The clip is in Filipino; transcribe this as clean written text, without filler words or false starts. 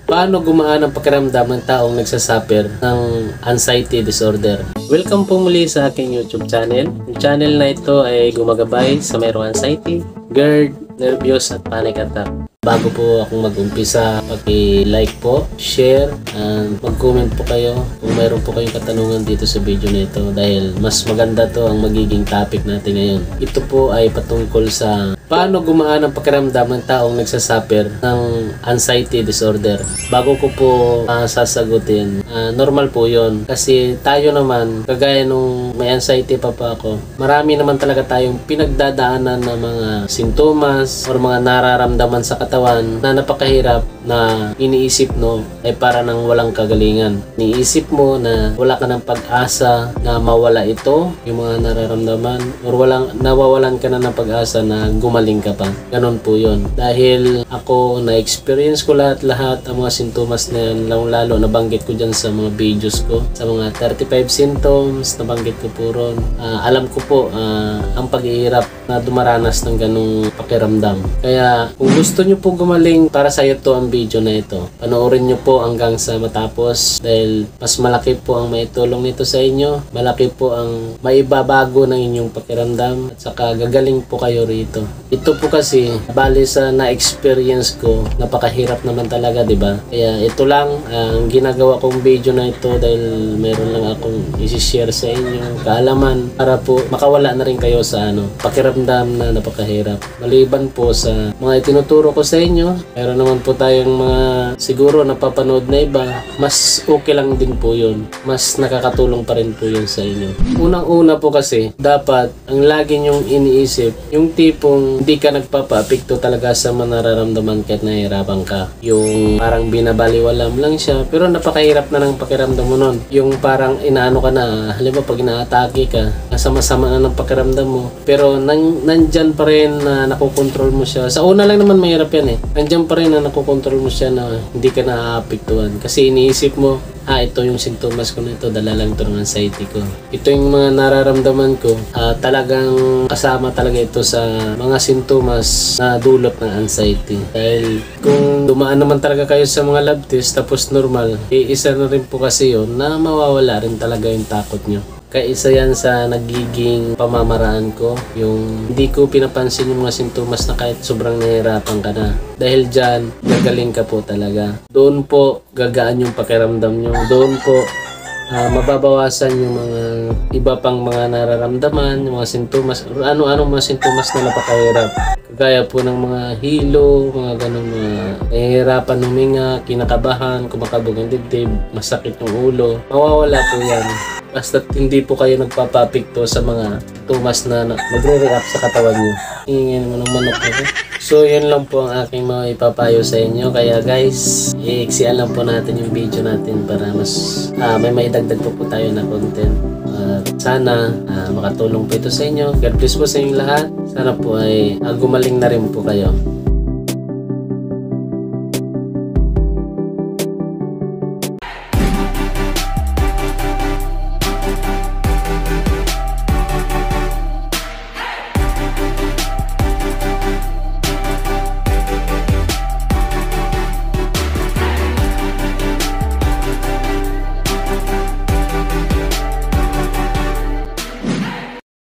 Paano gumaan ang pakiramdam ng taong nagsasuffer ng anxiety disorder? Welcome po muli sa aking YouTube channel. Yung channel na ito ay gumagabay sa mayroong anxiety, GERD, nervyos at panic attack. Bago po akong mag-umpisa, paki-like po, share, and mag-comment po kayo kung mayroon po kayong katanungan dito sa video na ito dahil mas maganda to ang magiging topic natin ngayon. Ito po ay patungkol sa paano gumaan ang pakiramdam ng taong nagsasuffer ng anxiety disorder. Bago ko po sasagutin, normal po yon kasi tayo naman, kagaya nung may anxiety pa ako, marami naman talaga tayong pinagdadaanan ng mga sintomas or mga nararamdaman sa katawan na napakahirap na iniisip no ay para nang walang kagalingan. Iniisip mo na wala ka ng pag-asa na mawala ito, yung mga nararamdaman, or nawawalan ka na ng pag-asa na gumaling ka pa. Ganon po yun. Dahil ako na-experience ko lahat ang mga sintomas na yan, lalo nabanggit ko dyan sa mga videos ko, sa mga 35 symptoms, nabanggit ko po ron. Alam ko po ang paghihirap na dumaranas ng ganong pakiramdam. Kaya kung gusto nyo po gumaling, para sa iyo to ang video na ito. Panoorin nyo po hanggang sa matapos dahil mas malaki po ang maitulong nito sa inyo. Malaki po ang maibabago ng inyong pakiramdam at saka gagaling po kayo rito. Ito po kasi bali sa na-experience ko, napakahirap naman talaga, di ba? Kaya ito lang ang ginagawa kong video na ito dahil meron lang akong i-share sa inyo kaalaman para po makawala na rin kayo sa pakiramdam na napakahirap. Maliban po sa mga itinuturo ko sa inyo, meron naman po tayong mga siguro napapanood na iba, mas okay lang din po yun. Mas nakakatulong pa rin po yun sa inyo. Unang-una po kasi, dapat ang lagi nyong iniisip, yung tipong hindi ka nagpapa-apekto talaga sa mga nararamdaman kahit nahihirapan ka. Yung parang binabaliwalam lang siya, pero napakahirap na ng pakiramdam mo nun. Yung parang inaano ka na, halimbawa pag inaatake ka, sama-sama na ng pakiramdam mo, pero nandyan pa rin na nakokontrol mo siya. Sa una lang naman mahirap yan nandyan pa rin na nakokontrol mo siya na hindi ka naaapektuhan. Kasi iniisip mo, ito yung sintomas ko na ito, dala lang ito ng anxiety ko. Ito yung mga nararamdaman ko, talagang kasama talaga ito sa mga sintomas na dulot ng anxiety. Dahil kung dumaan naman talaga kayo sa mga lab test tapos normal, isa na rin po kasi yun na mawawala rin talaga yung takot nyo. Kaya isa yan sa nagiging pamamaraan ko, yung hindi ko pinapansin yung mga sintomas na kahit sobrang nahihirapan ka na. Dahil dyan, gagaling ka po talaga. Doon po gagaan yung pakiramdam nyo. Doon po mababawasan yung mga iba pang mga nararamdaman, yung mga sintomas, ano-anong mga sintomas na napakahirap. Kagaya po ng mga hilo, mga ganun, mga nahihirapan huminga, kinakabahan, kumakabog ang dibdib, masakit yung ulo. Mawawala po yan. Basta hindi po kayo nagpapapikto sa mga tumas na magre-react sa katawan nyo. Hingin mo ng manok nito. So yun lang po ang aking mga ipapayo sa inyo. Kaya guys, i-iksian lang po natin yung video natin para mas may maidagdag po tayo na content. Sana makatulong po ito sa inyo. God bless po sa inyong lahat. Sana po ay gumaling na rin po kayo.